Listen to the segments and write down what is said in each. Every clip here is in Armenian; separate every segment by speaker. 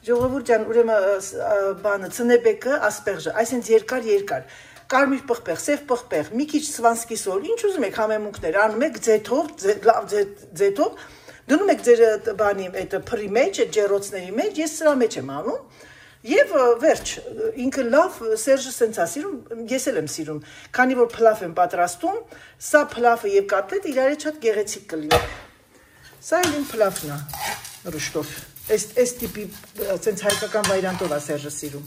Speaker 1: Ժողովուրդ ջան, ուրեմն բանը ցնեբեկը ասպերժը, այսինքն երկար, կարմիր պղպեղ, սև պղպեղ, մի քիչ սվանսկի սոլ, ինչ ուզում եք համեմունքներ, անում եք ձեթով, դնում եք ձեր բանի այդ փռի մեջ, այդ ջեռոցների մեջ, ես սրա մեջ եմ անում, եւ վերջ, ինքը լավ Սերժը սենց է սիրում, ես էլ եմ սիրում, քանի որ փլավ եմ պատրաստում, սա փլավը եւ կոտլետը իրար հետ շատ գեղեցիկ կլինի։ Սա իմ փլավն է, ռուշտով, այս տիպի սենց հայկական վայրանտով է Սերժը սիրում։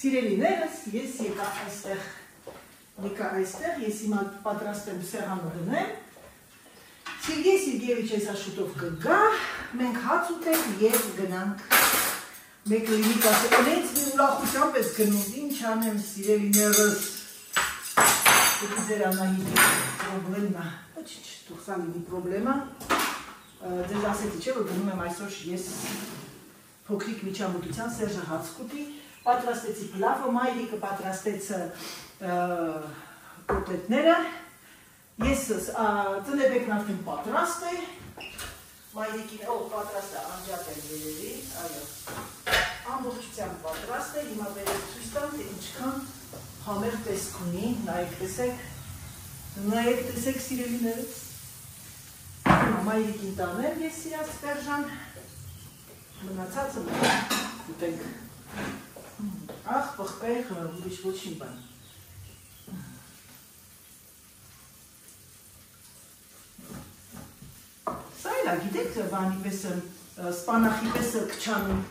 Speaker 1: Սիրելիներս, ես եկա այստեղ, ես հիմա պատրաստեմ սեղանը դնեմ, Սերգեյ Սերգեյևիչ այսա շուտով կգա, մենք հաց ուտենք և գնանք, մեկ լինի կասը, ունենց մի ուրախությամբ ես գնում, ինչ անեմ սիրելիներս, դուք ձեր Անահիտի պրոբլեմնա, ոչինչ, դուք սա լինի պրոբլեմա, ձեզ ասեցի չէ, որ գնում եմ այսօր ես փոքրիկ միջամտության Սերժը հաց կուտի, պատրաստեցի պլավը, մայրիկը պատրաստեց կոտլետները, ես ծնեբեկն արդեն պատրաստ է, մայրիկին պատրաստ է անջատ են երևի, այո, ամբողջությամբ պատրաստ է, հիմա վերև ցույց տամ, թե ինչքան համեղ տեսք ունի, նայեք տեսեք սիրելիներս, մայրիկին տանեմ ես սիրած Սերժան, մնացածը ուտենք, ախ, պղպեղ, ուրիշ ոչինչ բան։ Սա էլ է, գիտեք, բանի պես, սպանախի պես կչանում,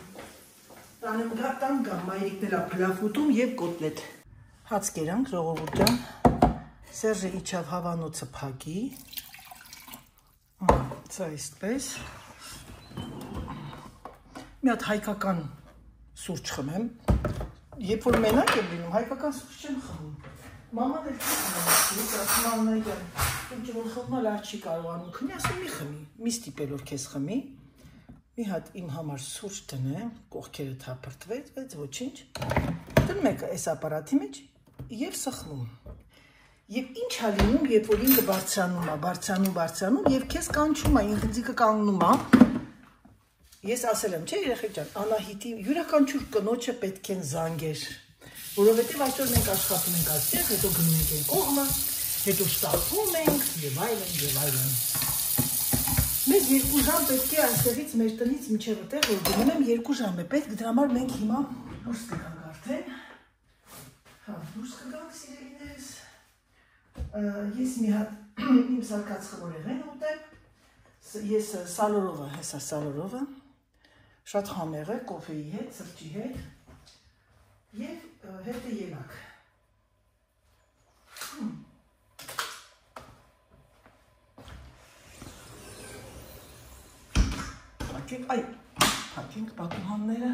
Speaker 1: տան գամ, մայրիկներ է պլավ ուտում և կոտլետ։ Հաց կերանք, ժողովուրդ ջան, Սերժը իջավ հավանոցը փակի, սա այսպես, մի հատ հայկական սուրճ խմեմ, երբ որ մենակ եմ լինում, հայկական սուրճ չեմ խմում, մաման էլ չի խմում, ասում Աննայյան, ինչ որ խմում լավ չի կարողանում քնի, ասում մի խմի, մի ստիպել որ քեզ խմի, մի հատ իմ համար սուրճ դնեմ, կողքերը թափրտվեց, բայց ոչինչ, դնում եք այս ապարատի մեջ և սխմում, և ինչ է լինում, երբ որ ինքը բարձրանում, և քեզ կանչում է, ինքնձիկը կանգնում է, ես ասել եմ, չէ երեխեք ջան, Անահիտի յուրաքանչյուր կնոջը պետք են զանգեր, որովհետև այսօր մենք աշխատում ենք այստեղ, հետո գնում ենք այն կողմը, հետո ստախվում ենք և այլն։ Մեզ 2 ժամ պետք է այստեղից մեր տնից մինչև այդտեղ, որ գնում եմ 2 ժամ է պետք, դրա համար մենք հիմա դուրս կգանք արդեն, դուրս կգանք սիրելիներս, ես մի հատ իմ սարկած խմորեղեն ուտեմ, ես սալորովը, հեսա սալորովը, շատ համեղ է, կոֆեի հետ, սրճի հետ և հետ է ելակ։ Հակենք պատուհանները։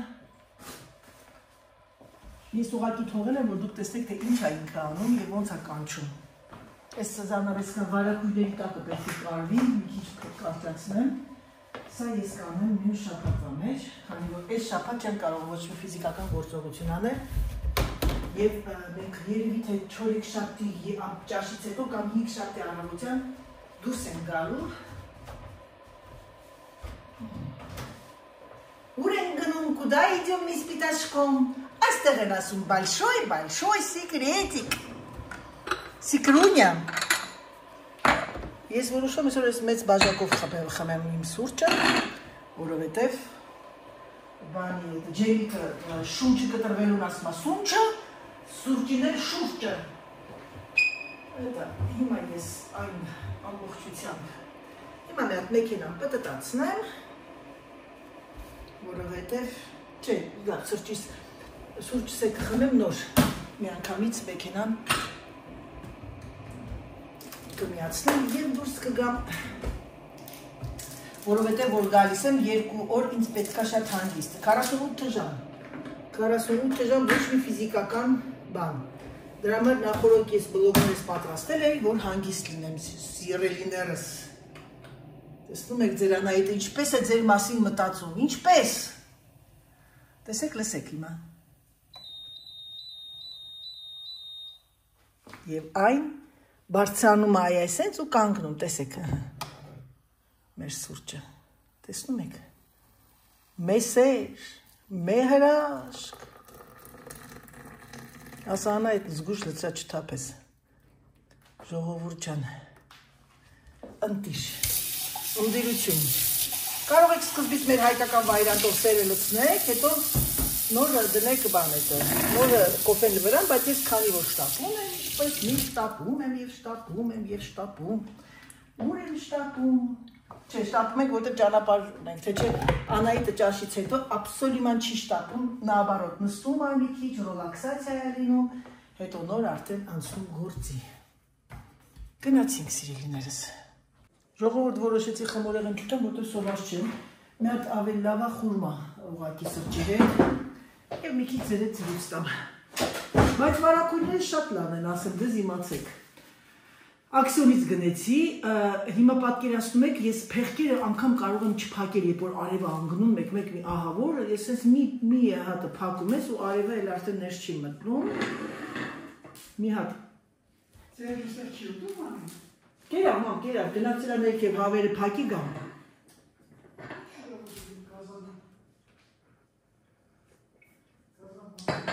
Speaker 1: Ես ուղղակի թողել եմ, որ դուք տեսնեք, թե ինչ է ինքը անում և ոնց է կանչում։ Այս զանավեսկա վարակույրերի տակը պետք է կարվի, մի քիչ կարճացնեմ։ Սա ես կանեմ մյուս շաբաթվա մեջ, քանի որ այս շաբաթ չեմ կարող ոչ մի ֆիզիկական գործողություն անել, և մենք երևի թե 4-շաբթի ճաշից հետո կամ 5-շաբթի առավոտյան դուրս են գալու։ Ուր են գնում, կուդա իդյոմ մի սպիտաշկոմ, այստեղ են ասում большой սիկրետիկ, սիկրունյա։ Ես որոշում եմ ես մեծ բաժակով խմեմ իմ սուրճը, որովհետև բանի ջերիկը շունչը կտրվելուն ասում է սունչը, սուրճին էլ շուրճը։ Հիմա ես այն ամբողջությամբ, հիմա մի հատ մեքենան պտտացնեմ, որովհետև, չէ, սուրճս է կխմեմ նոր, մի անգամից մեքենան կմիացնեմ և դուրս կգամ, որովհետև որ գալիս եմ 2 օր ինձ պետքա շատ հանգիստ, 48 ժամ ոչ մի ֆիզիկական բան, դրա համար նախորդ ես բլոգներս պատրաստել էի, որ հանգիստ լինեմ սիրելիներս, տեսնում եք ձեր Անահիտը ինչպես է ձեր մասին մտածում, ինչպես, տեսեք լսեք հիմա, և այն բարձրանում է այսենց ու կանգնում, տեսեք, մեր սուրճը, Տեսնում եք, մեսեր, մեհրաշք, ասա անա այդ զգուշ լծա չթափես, ժողովուրդ ջան, ընտիր, ընդիրություն, կարող եք սկզբից մեր հայկական վայրանտով սերը լծնեք, հետո նորը դնեք բան էտը, նորը կոֆեն վրան, բայց ես քանի որ շտապում եմ, պես մի շտապում եմ և շտապում եմ և շտապում, ուր եմ շտապում, չէ, շտապում ենք, որտեղ ճանապարհ ունենք, թե չէ, Անահիտը ճաշից հետո աբսոլյուտման չի շտապում, naobarot, նստում ա մի քիչ, ռելաքսացիա է լինում, հետո նոր արդեն անցնում գործի։ Գնացինք սիրելիներս։ Ժողովուրդ որոշեցի խմորեղեն չտամ, որտեղ սոված չեմ, մի հատ ավելի լավ է խուրմա ուղղակի սրճի հետ և մի քիչ ձերդ ցույց տամ։ Բայց վարակույրները շատ լավ են, ասեմ, դες իմացեք։ Աքսիոնից գնեցի, հիմա պատկերացնում եք, ես փեղկերը անգամ կարող եմ չփակել, երբ որ արևը անգնում, մեկ-մեկ մի ահավոր, ես ես մի հատը փակում ես ու արևը էլ արդեն ներս չի մտնում։ Մի հատ։ Կերավ, ման, կերավ, գնացել է ներքև հավերը փակի գամ։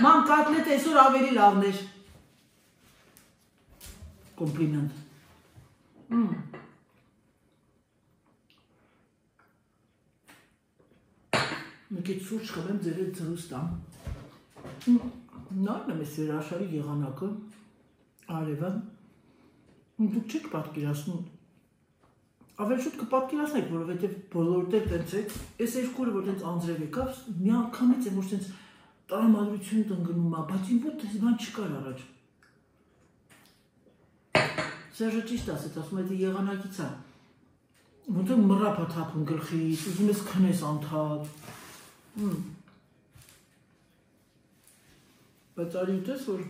Speaker 1: Ման, կատլետը այսօր ավելի լավն էր։ Կոմպլիմենտ։ Մի քիչ սուրճ խմեմ, ձեր հետ ցրուս տամ։ Նորն եմ ես վերաշարի եղանակը, արևը։ Դուք չեք պատկերացնում։ Ավելի շուտ կպատկերացնեք, որովհետև բոլորդ էլ տենց եք, ես երկու օրը որ տենց անձրև եկավ, մի անգամից եմ որ տենց տրամադրություն տնկնում է, բայց իմ ոտ տես բան չկար առաջ։ Սերժը ճիշտ ասեց, ասում է դե եղանակից է, ոնց է մռապ է թափում գլխից, ուզում ես քնես անդադ։ Բայց արի ուտես, որ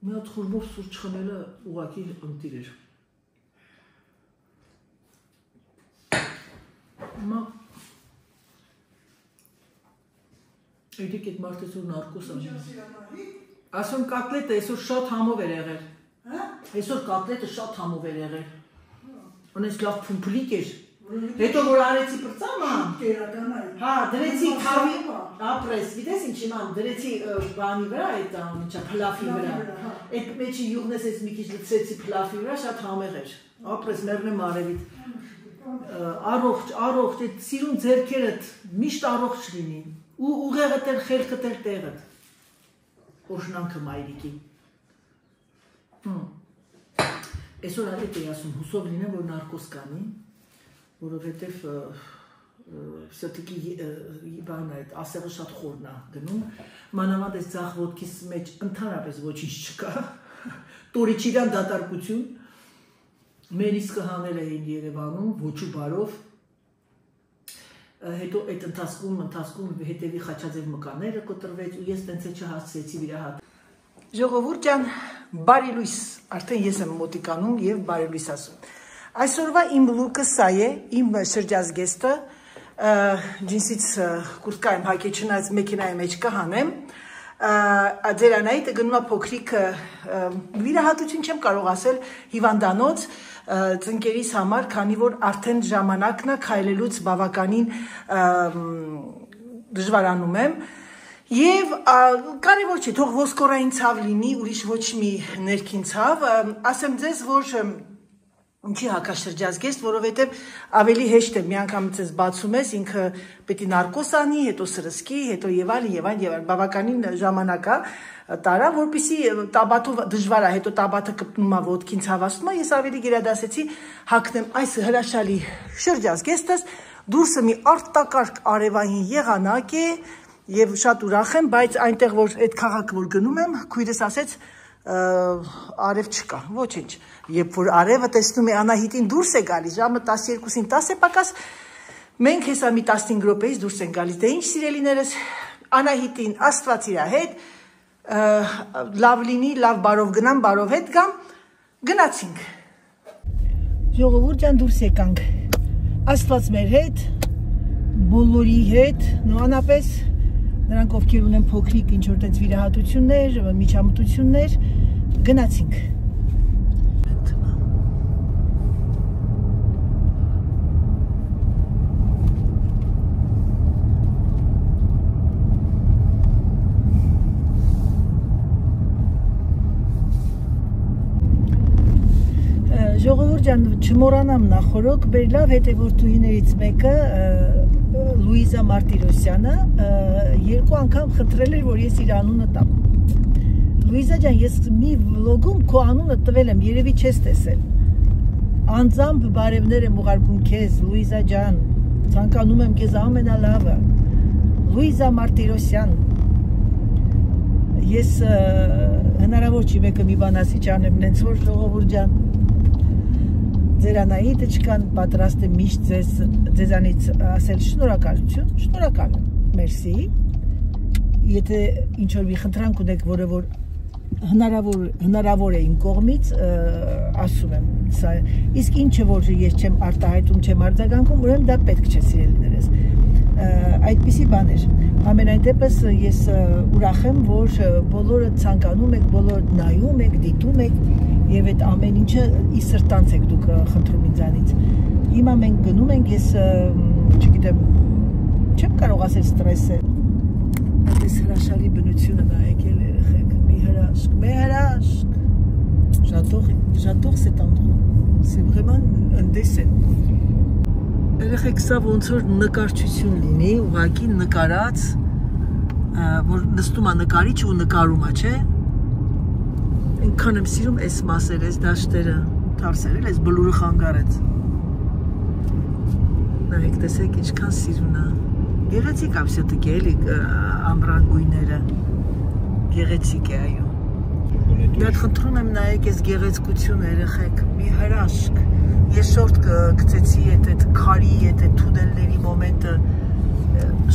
Speaker 1: մի հատ խուրմով սուրճ խմելը ուղղակի ընտիր էր։ Հիմա Էդիկ էդ մարդ այսօր նարկոս անի։ Ասում կատլետը այսօր շատ համով էր եղել։ Այսօր կատլետը շատ համով էր եղել։ Ունես լավ փումփլիկ էր։ Հետո որ արեցի պրծամա։ Հա, դրեցի քավի, ապրես, գիտես ինչի ման, դրեցի բանի վրա այդ ինչա փլաֆի վրա։ Այդ մեջի յուղնես այս մի քիչ լցրեցի փլաֆի վրա, շատ համեղ էր։ Ապրես մեռնեմ արևիդ։ Առողջ, առողջ, այդ սիրուն ձեռքերդ միշտ առողջ լինի։ Ու ուղեղդ էլ խելքդ էլ տեղդ։ Օշնանքը մայրիկի։ Այսօր այդ էի ասում, հուսով լինեմ, որ նարկոս կանի, որովհետև սրտիկի բանը այդ ասեղը շատ խորն է գնում, մանավանդ այս ձախ ոտքիս մեջ ընդհանրապես ոչինչ չկա, տորիչիրան դատարկություն, մենիսկը հանել էին Երևանում, ոչու բարով, հետո այդ ընթացքում հետևի Խաչաձև մկաները կոտրվեց ու ես տենց է չհասցրեցի վիրահատ։ Ժողովուրդ ջան, բարի լույս, արդեն ես եմ մոտիկանում և բարի լույս ասում։ Այսօրվա իմ լուկը սա է, իմ շրջազգեստը, ջինսից կուրտկա եմ հայկե չնայած մեքենայի մեջ կհանեմ, ձեր Անահիտը գնում է փոքրիկ վիրահատություն չեմ կարող ասել հիվանդանոց ծնկերիս համար, քանի որ արդեն ժամանակն է քայլելուց բավականին դժվարանում եմ եւ կարևոր չէ, թող ոսկորային ցավ լինի, ուրիշ ոչ մի ներքին ցավ, ասեմ ձեզ, որ ինչի հակաշրջազգեստ, որովհետև ավելի հեշտ է մի անգամից ես բացում ես, ինքը պետք է նարկոս անի, հետո սրսկի, հետո եւ այլն, բավականին ժամանակ է տարա, որպեսզի տաբաթով դժվար է, հետո տաբաթը կպնում է ոտքին ցավացնում է, ես ավելի գերադասեցի հագնեմ այս հրաշալի շրջազգեստս, դուրսը մի արտակարգ արևային եղանակ է եւ շատ ուրախ եմ, բայց այնտեղ որ այդ քաղաքը որ գնում եմ, քույրս ասեց արև չկա, ոչինչ, երբ որ արևը տեսնում է Անահիտին դուրս է գալիս, ժամը 12-ին 10 է պակաս, մենք հեսա մի 15 րոպեից դուրս են գալիս, դե ինչ սիրելիներս, Անահիտին Աստված իր հետ, լավ լինի, լավ բարով գնամ, բարով հետ գամ, գնացինք։ Ժողովուրդ ջան դուրս եկանք, Աստված մեր հետ, բոլորի հետ, նոանապես, նրանք ովքեր ունեն փոքրիկ ինչ-որ տենց վիրահատություններ, միջամտություններ, գնացինք։ Ժողովուրդ ջան, չմոռանամ նախորոք բերլավ հետևորդուհիներից մեկը Լուիզա Մարտիրոսյանը երկու անգամ խնդրել էր, որ ես իր անունը տամ։ Լուիզա ջան, ես մի վլոգում քո անունը տվել եմ, երևի չես տեսել։ Անձամբ բարևներ եմ ուղարկում քեզ, Լուիզա ջան, ցանկանում եմ քեզ ամենալավը։ Լուիզա Մարտիրոսյան։ Ես հնարավոր չի մեկը մի բան ասի չանեմ, նենց որ ժողովուրդ ջան։ Ձեր Անահիտը չկան, պատրաստ եմ միշտ ձեզանից ասել շնորհակալություն, շնորհակալ եմ, մերսի։ Եթե ինչ-որ մի խնդրանք ունեք, որը որ հնարավոր է իմ կողմից, ասում եմ, իսկ ինչը որ ես չեմ արտահայտում, չեմ արձագանքում, ուրեմն դա պետք չէ սիրելիներս։ Այդպիսի բաներ։ Ամենայն դեպս ես ուրախ եմ, որ բոլորը ցանկանում եք, բոլորը նայում եք, դիտում եք եւ այդ ամեն ինչը ի սրտանց եք դուք խնդրում ինձանից։ Հիմա մենք գնում ենք, ես չգիտեմ, չեմ կարող ասել ստրես է։ Այս հրաշալի բնությունը նայեք երեխեք, մի հրաշք։ J'adore cet endroit. C'est vraiment indécent. Երեխեք, սա ոնց որ նկարչություն լինի, ուղղակի նկարած, որ նստում է նկարիչ ու նկարում է, չէ։ Այնքան եմ սիրում այս մասերը, այս դաշտերը, թարսերել, այս բլուրը խանգարեց։ Նայեք, տեսեք ինչքան սիրուն է։ Գեղեցիկ է все-таки էլի ամբրան գույները։ Գեղեցիկ է, այո։ Մի հատ խնդրում եմ նայեք այս գեղեցկությունը, երեխեք, մի հրաշք։ Ես շորտ գցեցի այդ քարի, այդ թունելների մոմենտը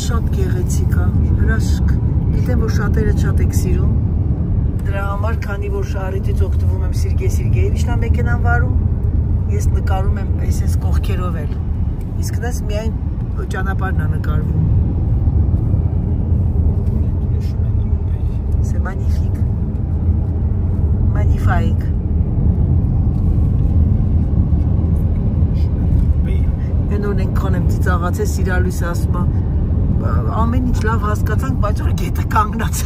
Speaker 1: շատ գեղեցիկ է, հրաշք։ Գիտեմ, որ շատերը շատ եք սիրում։ Դրա համար, քանի որ շարիտից օգտվում եմ Սիրգեյևիչն է մեքենան վարում, ես նկարում եմ այս կողքերով էլ։ Իսկ դες միայն ճանապարհն է նկարվում։ C'est magnifique. Magnifique. Նոր ենքան եմ ծիծաղացել, սիրալույսը ասում է, ամեն ինչ լավ հասկացանք, բայց որ գետը կանգնած։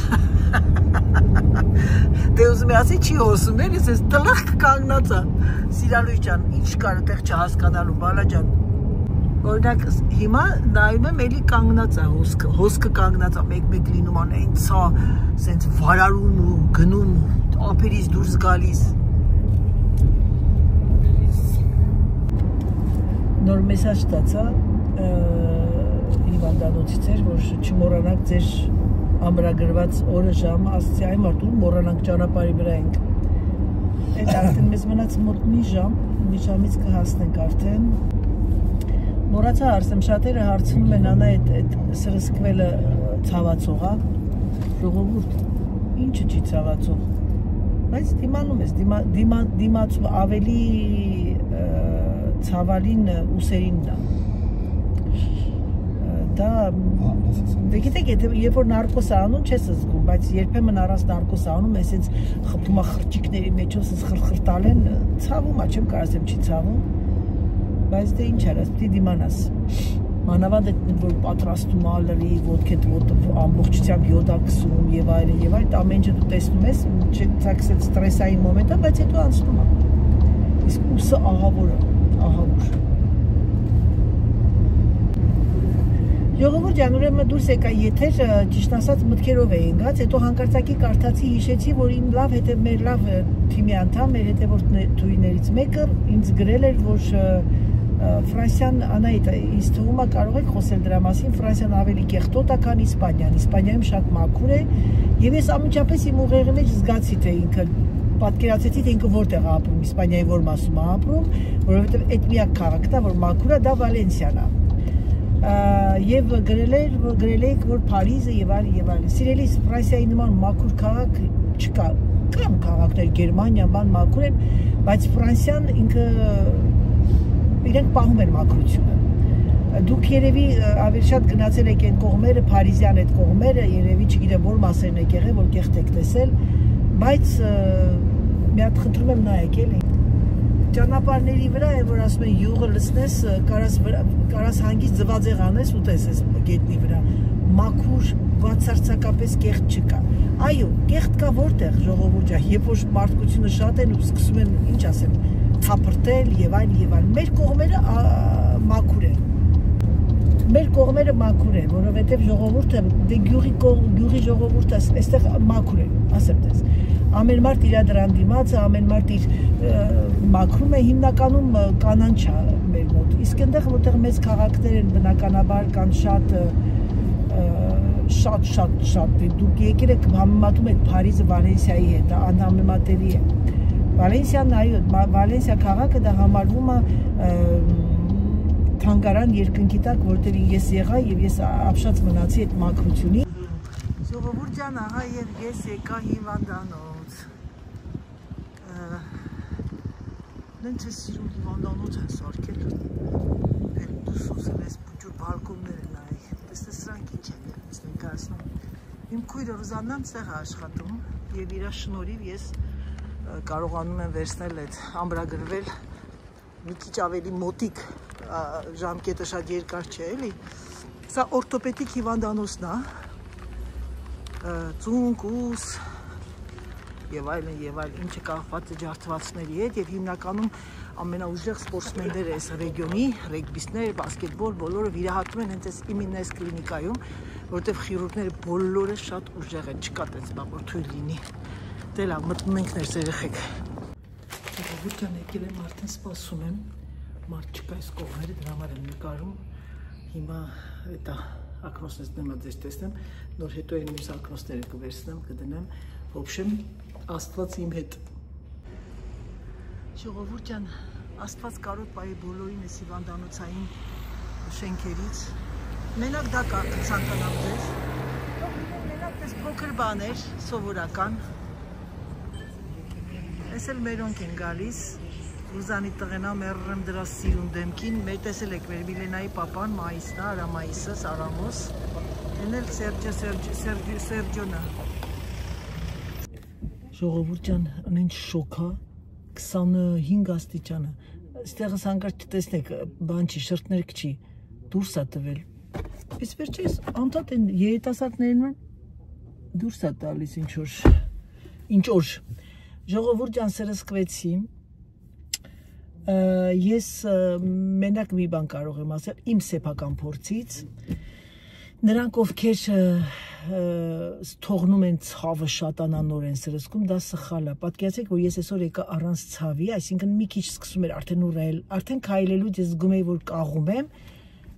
Speaker 1: Դե ուզում է ասի չի հոսում, ես ես տլխկ կանգնած է։ Սիրալույս ջան, ինչ կար այդտեղ չհասկանալու, բալա ջան։ Օրինակ հիմա նայում եմ էլի կանգնած է հոսքը կանգնած է, մեկ-մեկ լինում ան այն ցա, սենց վարարում ու գնում, ափերից դուրս գալիս։ Նոր մեսաժ ստացա հիվանդանոցից էր, որ չմոռանաք ձեր ամրագրված օրը ժամը, ասացի այ մարդ ու մոռանանք ճանապարհի վրա ենք։ Այդ արդեն մեզ մնաց մոտ մի ժամից կհասնենք արդեն։ Մոռացա Արսեմ, շատերը հարցնում են անա այդ սրսկվելը ցավացող է։ Ժողովուրդ, ինչը չի ցավացող։ Բայց դիմանում ես, դիմացում ավելի ցավալին ուսերինն է։ Դա դե գիտեք, երբ որ նարկոս անում չես զգում, բայց երբեմն առանց նարկոս անում, այսպես խփում է խրճիկների մեջով, ասես խրխրտալ են, ցավում է, չեմ կարող ասեմ չի ցավում, բայց դե ինչ արած, պիտի դիմանաս։ Մանավանդ այդ որ պատրաստում է լրի, ոդքետ ամբողջությամբ յոդա կսում եւ այլն, ամեն ինչ դու տեսնում ես, չեցակսել ստրեսային մոմենտը, բայց հետո անցնում է։ Իսկ ուսը ահավոր է, ահավոր։ Ժողովուրդ ջան, ուրեմն դուրս եկա եթեր, ճիշտ ասած մտքերով էի գած, հետո հանկարծակի կարդացի, հիշեցի, որ իմ մեր լավ թիմի անդամ, մեր հետևորդուհիներից մեկը ինձ գրել էր, որ Ֆրանսիան, Անահիտ, ինձ թվում է կարող եք խոսել դրա մասին, Ֆրանսիան ավելի կեղտոտ է, քան Իսպանիան, Իսպանիայում շատ մաքուր է, եւ ես ամիջապես իմ ուղեղի մեջ զգացի, թե ինքը պատկերացեցի, թե ինքը որտեղ է ապրում, Իսպանիայի որ մասում է ապրում, որովհետեւ այդ միակ քաղաքն է, որ մաքուր է, դա Վալենսիան է։ Եվ գրել եք, որ Փարիզը եւ այլն։ Սիրելիս, Ֆրանսիայի նման մաքուր քաղաք չկա։ Կան քաղաքներ, Գերմանիա, բան մաքուր են, բայց Ֆրանսիան ինքը իրենք պահում են մաքրությունը։ Դուք երևի ավելի շատ գնացել եք այն կողմերը, Փարիզյան այդ կողմերը, երևի չգիտեմ որ մասերն եք եղել, որ կեղտ եք տեսել, բայց մի հատ խնդրում եմ նայեք էլի։ Ճանապարհների վրա է, որ ասում են յուղը լցնես, կարաս հանգիստ ձվածեղ անես ու տեսես գետնի վրա։ Մաքուր, բացարձակապես կեղտ չկա։ Այո, կեղտ կա որտեղ, ժողովուրդ ջան, երբ որ մարդկությունը շատ են ու սկսում են, ինչ ասեմ, թափրտել եւ այլ։ Մեր կողմերը մաքուր են։ Մեր կողմերը մաքուր են, որովհետեւ ժողովուրդը դե գյուղի ժողովուրդը այստեղ մաքուր է, ասեմ դες։ Ամեն մարդ իր դրան դիմաց, ամեն մարդ իր մաքրում է, հիմնականում կանանչ է մեր մոտ։ Իսկ այնտեղ որտեղ մեծ քաղաքներ են, բնականաբար կան շատ դուք եկել եք համեմատում եք Փարիզը Վալենսիայի հետ, անհամեմատելի է։ Վալենսիա քաղաքը դա համարվում է թանգարան երկնքի տակ, որտեղ ես եղա եւ ես ապշած մնացի այդ մաքրությունի։ Ժողովուրդ ջան, ահա եւ ես եկա հիվանդանոց։ Նենց է սիրուն հիվանդանոց են սարքել։ Էլ դուսուս էս փուջուր բալկոններ են այ։ Տեսնես սրանք ինչ են ներկայացնում։ Իմ քույրը Ռուզաննան ցեղ է աշխատում եւ իր շնորհիվ ես կարողանում եմ վերցնել այդ ամբրագրվել մի քիչ ավելի մոտիկ ժամկետը շատ երկար չէ, էլի։ Սա օրթոպեդիկ հիվանդանոցն է։ Ծունկ, ուս եւ այլն, ինչը կախված է ջարդվածների հետ եւ հիմնականում ամենաուժեղ սպորտսմենները այս ռեգիոնի, ռեգբիստներ, բասկետբոլ, բոլորը վիրահատում են հենց այս իմինես կլինիկայում, որտեղ խիրուրգները բոլորը շատ ուժեղ են, չկա տես բան, որ թույլ լինի։ Դե լավ, մտնում ենք ներս երեխեք։ Ժողովուրդ ջան, եկել եմ արդեն սպասում եմ, մարդ չկա այս կողմերը, դրա համար եմ նկարում։ Հիմա դա ակնոցներից նեմա ձեզ տեսնեմ, նոր հետո այն մյուս ակնոցները կվերցնեմ, կդնեմ, ոբշեմ, Աստված իմ հետ։ Ժողովուրդ ջան, Աստված կարոտ պայի բոլորին էս հիվանդանոցային շենքերից։ Մենակ դա կցանկանամ ձեզ։ Մենակ պես փոքր բաներ, սովորական։ Ես էլ մերոնք են գալիս, Ռուզանի տղենա մերրեմ դրա սիրուն դեմքին, մեր տեսել եք մեր Միլենայի պապան, Մայիսն, Արամայիսը, Սարամոս, են էլ Սերջոնը։ Ժողովուրդ ջան, անեն շոքա, 25 աստիճանը, ստեղս հանգարտ չտեսնեք, բան չի, շրտներ կչի, դուրս է տվել, պես վերջես անդատ են երիտասարդներն են, դուրս է տալիս ինչ օր, ժողովուրդ ջան սրսկվեցի, ես մենակ մի բան կարող եմ ասել, իմ սեփական փորձից, նրանք ովքեր թողնում են ցավը շատանանոր են սրսկում, դա սխալ է, պատկերացրեք, որ ես այսօր եկա առանց ցավի, այսինքն մի քիչ սկսում էր արդեն ուռել, արդեն քայլելուց ես զգում էի, որ կաղում եմ,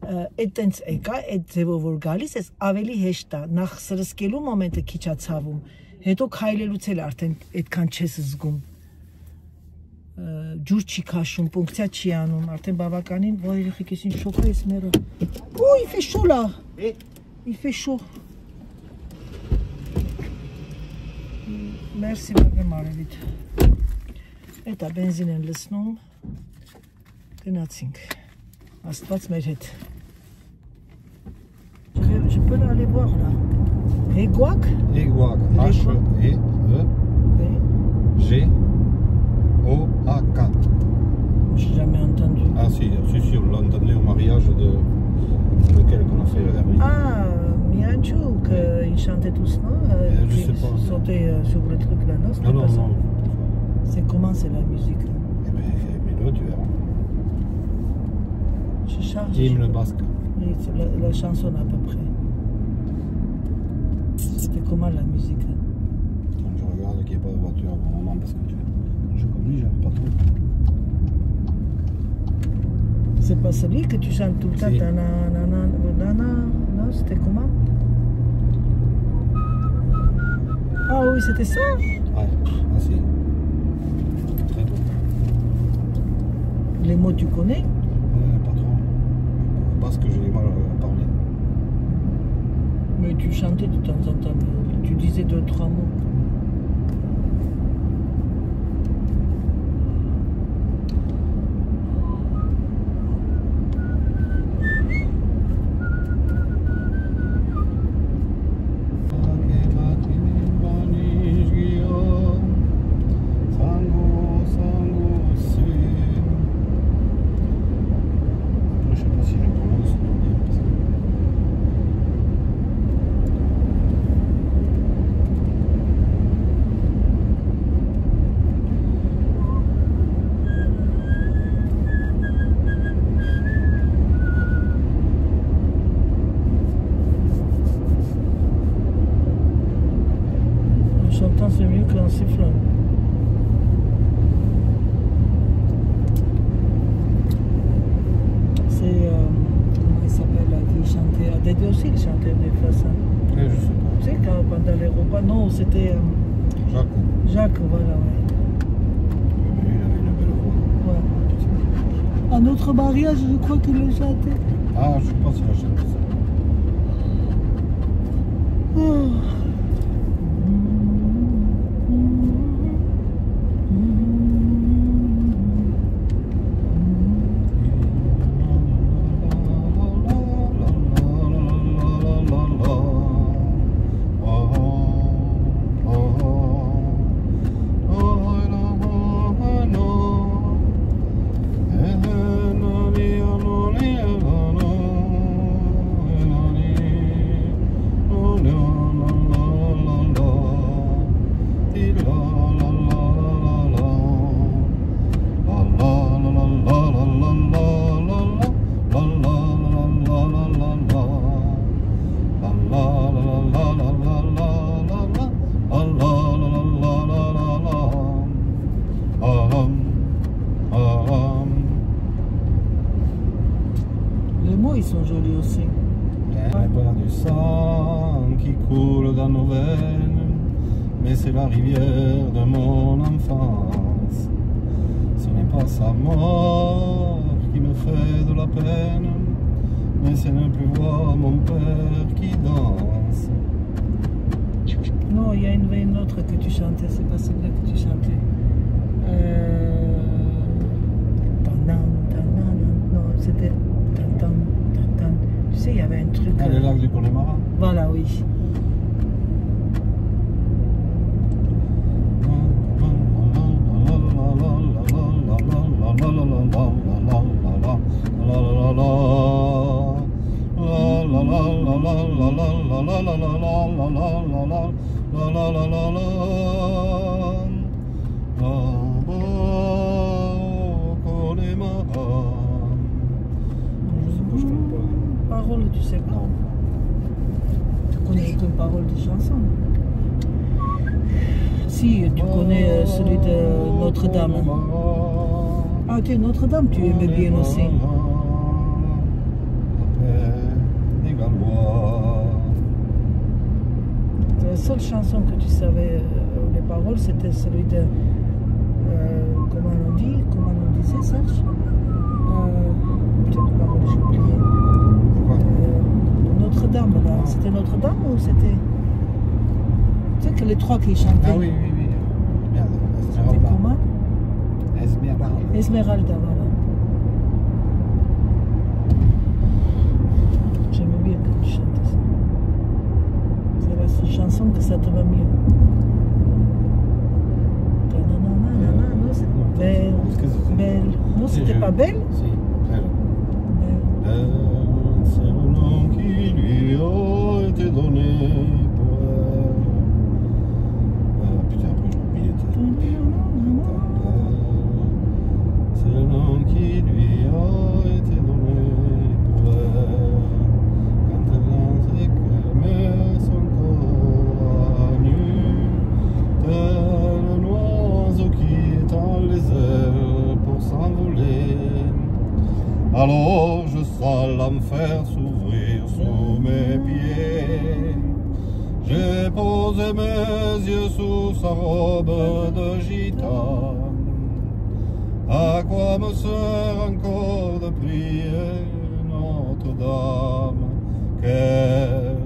Speaker 1: այդ տենց եկա, այդ ձևով որ գալիս ես, ավելի հեշտ է, նախ սրսկելու մոմենտը քիչ է ցավում, հետո քայլելուց էլ արդեն այդքան չես զգում, ջուր չի քաշում, պունկցիա չի անում, արդեն բավականին, ոյ երեխեք ես ինչ շոկ է ես մերը, ոյ il fait chaud là, il fait chaud, merci բավեմ արևիտ, էտա բենզին են լսնում, գնացինք, Աստված մեր հետ, je peux aller voir là, Héguac,
Speaker 2: H-E-G-O-A-K.
Speaker 1: J'ai jamais entendu.
Speaker 2: Ah si, on l'a entendu au mariage de lequel qu'on a fait le dernier.
Speaker 1: Ah, Mianchouk, il chantait tous, non?
Speaker 2: Je sais pas.
Speaker 1: Sautait sur le truc là, non?
Speaker 2: Non.
Speaker 1: C'est comment c'est la musique?
Speaker 2: Eh bien, mets-le, tu verras.
Speaker 1: Je charge.
Speaker 2: Hymne basque.
Speaker 1: Oui, la chanson à peu près. C'était comment la musique?
Speaker 2: Quand je regarde qu'il n'y a pas de voiture au moment parce que quand je conduis, j'aime pas trop.
Speaker 1: C'est pas celui que tu chantes tout le temps?
Speaker 2: Si.
Speaker 1: Non, c'était comment? Ah oui, c'était ça?
Speaker 2: Ouais, ah si. Très beau.
Speaker 1: Les mots tu connais?
Speaker 2: Pas trop. Parce que j'ai du mal à parler.
Speaker 1: Mais tu chantais de temps en temps, tu disais 2-3 mots. aussi, il chantait des fois ça.
Speaker 2: Je sais pas.
Speaker 1: Tu sais, pendant les repas, non, c'était Jacques, voilà, ouais.
Speaker 2: Il avait une belle voix.
Speaker 1: Ouais. À notre mariage, je crois qu'il le chantait.
Speaker 2: Ah, je sais pas s'il a chanté ça.
Speaker 1: Oh. Les mots, ils sont jolis aussi.
Speaker 2: Il n'y a pas du sang qui coule dans nos veines, mais c'est la rivière de mon enfance. Ce n'est pas sa mort qui me fait de la peine, mais c'est ne plus voir mon père qui danse.
Speaker 1: Non, il y a une autre que tu chantais, c'est pas celle-là que tu chantais. Non, c'était Tantan. Tu sais, il y avait un truc.
Speaker 2: Ah, le lac du Connemara.
Speaker 1: Voilà, oui. Paroles, tu sais pas. Tu connais aucune parole de chanson. Si, tu connais celui de Notre-Dame. Ah, tu es Notre-Dame, tu aimais bien aussi. La seule chanson que tu savais les paroles, c'était celui de comment on disait ça? Putain, les paroles, j'ai oublié. Notre-Dame, là. C'était Notre-Dame ou c'était... Tu sais que les trois qui chantaient.
Speaker 2: Ah oui. Merde.
Speaker 1: C'était comment?
Speaker 2: Esmeralda,
Speaker 1: voilà. J'aimais bien quand tu chantais ça. C'est la seule chanson que ça te va mieux. Non, c'est belle. Belle. Non, c'était pas belle?
Speaker 2: Si, belle.
Speaker 1: Belle.
Speaker 2: C'est le nom qui lui a été donné pour elle. Putain, après j'ai oublié. C'est le nom qui lui a été donné pour elle. Quand elle danse et qu'elle met son corps à nu, tel un oiseau qui tend les ailes pour s'envoler. Alors je sens l'enfer s'ouvrir sous mes pieds. J'ai posé mes yeux sous sa robe de gitane. À quoi me sert encore de prier Notre-Dame qu'elle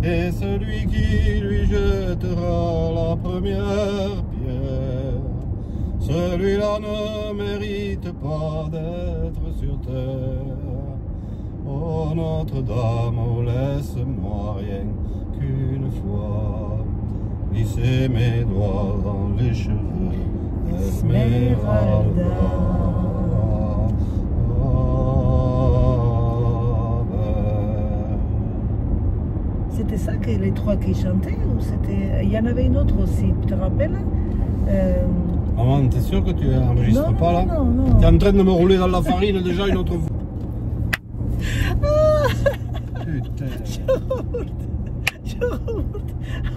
Speaker 2: est celui qui lui jettera la première pierre. Celui-là ne mérite pas d'être sur terre. Oh Notre-Dame, oh laisse-moi rien qu'une fois glisser mes doigts dans les cheveux d'Esmeralda.
Speaker 1: C'était ça que les trois qui chantaient ou c'était... Il y en avait une autre aussi, tu te rappelles?
Speaker 2: Maman, t'es sûr que tu enregistres pas là?
Speaker 1: Non.
Speaker 2: T'es en train de me rouler dans la farine déjà une autre fois.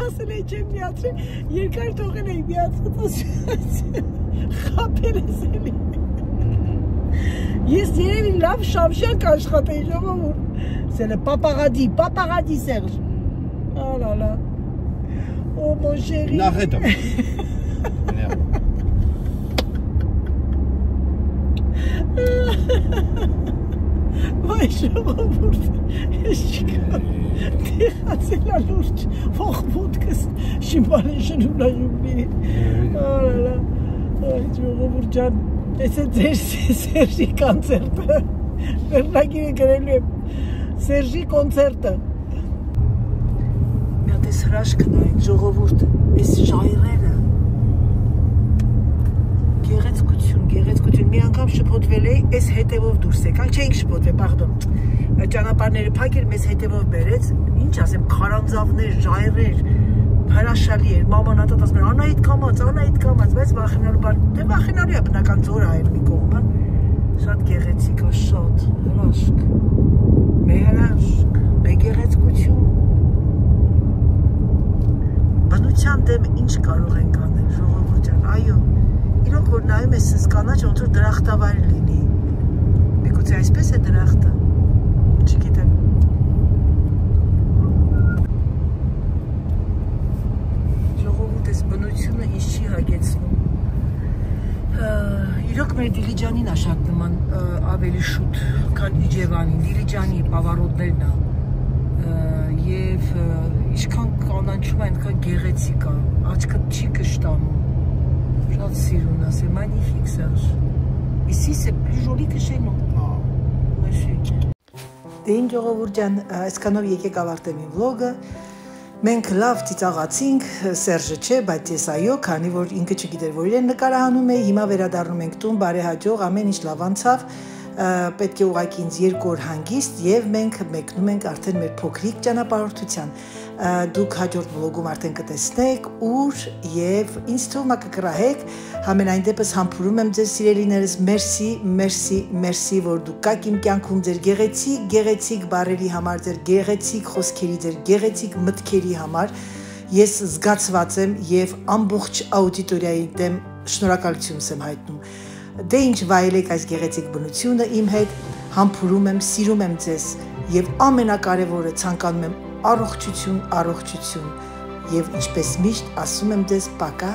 Speaker 1: Ասել միացրի, երկար թողել էի միացրի, խապել ես էլի։ Ես երևի լավ շամշակ աշխատեի ժողովուրդ։ C'est le paparazzi Serge. Oh là là. Oh mon chéri.
Speaker 2: Arrête.
Speaker 1: Վայ ժողովուրդ, ես չկա, տեղացել ալուրջ, վախվոտքս, շիմբալի շնուրա յուբլի, արալա, այ ժողովուրդ ճան, ես է ձեր Սերժի կոնցերտը, վերնագիրը գրելու եմ, Սերժի կոնցերտը, մի հատ ես հրաշքն այն ժողովուրդ, ես ժայռերը, գեղեցկություն, մի անգամ շփոթվել էի, ես հետևով դուրս եկանք, չէինք շփոթվել, պարդոն, ճանապարհները փակեր, մեզ հետևով բերեց, ինչ ասեմ, քարանձավներ, ժայռեր, հրաշալի էր, մաման ատած ասում էր, Անահիտ կամաց, բայց վախենալու բան, դե վախենալու է բնական ձոր այր մի կողմը, շատ գեղեցիկ է, շատ, հրաշք, մեր գեղեցկություն, բնության դեմ ինչ կարող ենք անել, ժողովուրդ ջան, այո, իրոք որ նայում ես սենց կանաչ, ոնց որ դրախտավայր լինի, միգուցե այսպես է դրախտը, չգիտեմ, ժողովուրդ ես բնությունը ինձ չի հագեցնում, իրոք մեր Դիլիջանին է շատ նման ավելի շուտ, քան Իջևանին, Դիլիջանի պավարոտներն է և ինչքան կանանչում է, այնքան գեղեցիկ է, աչքդ չի կշտանում, շատ սիրուն է, c'est magnifique Serge. Ici c'est plus joli que chez nous. Merci. Դե ինչ ժողովուրդ ջան, այսքանով եկեք ավարտեմ իմ վլոգը։ Մենք լավ ծիծաղացինք, Սերժը չէ, բայց ես այո, քանի որ ինքը չգիտեր, որ իրեն նկարահանում է, հիմա վերադառնում ենք տուն, բարեհաջող, ամեն ինչ լավ անցավ, պետք է ուղղակի ինձ 2 օր հանգիստ եւ մենք մեկնում ենք արդեն մեր փոքրիկ ճանապարհորդության։ Դուք հաջորդ վլոգում արդեն կտեսնեք ուր եւ ինձ թվում է կկրահեք, համենայն դեպս համբուրում եմ ձեզ սիրելիներս, մերսի, որ դուք կաք իմ կյանքում ձեր գեղեցիկ բառերի համար, ձեր գեղեցիկ խոսքերի, ձեր գեղեցիկ մտքերի համար։ Ես զգացված եմ եւ ամբողջ աուդիտորիայի դեմ շնորհակալություն եմ հայտնում։ Դե ինչ վայելեք այս գեղեցիկ բնությունը իմ հետ, համբուրում եմ, սիրում եմ ձեզ եւ ամենակարևորը ցանկանում եմ առողջություն եւ ինչպես միշտ ասում եմ ձեզ պակա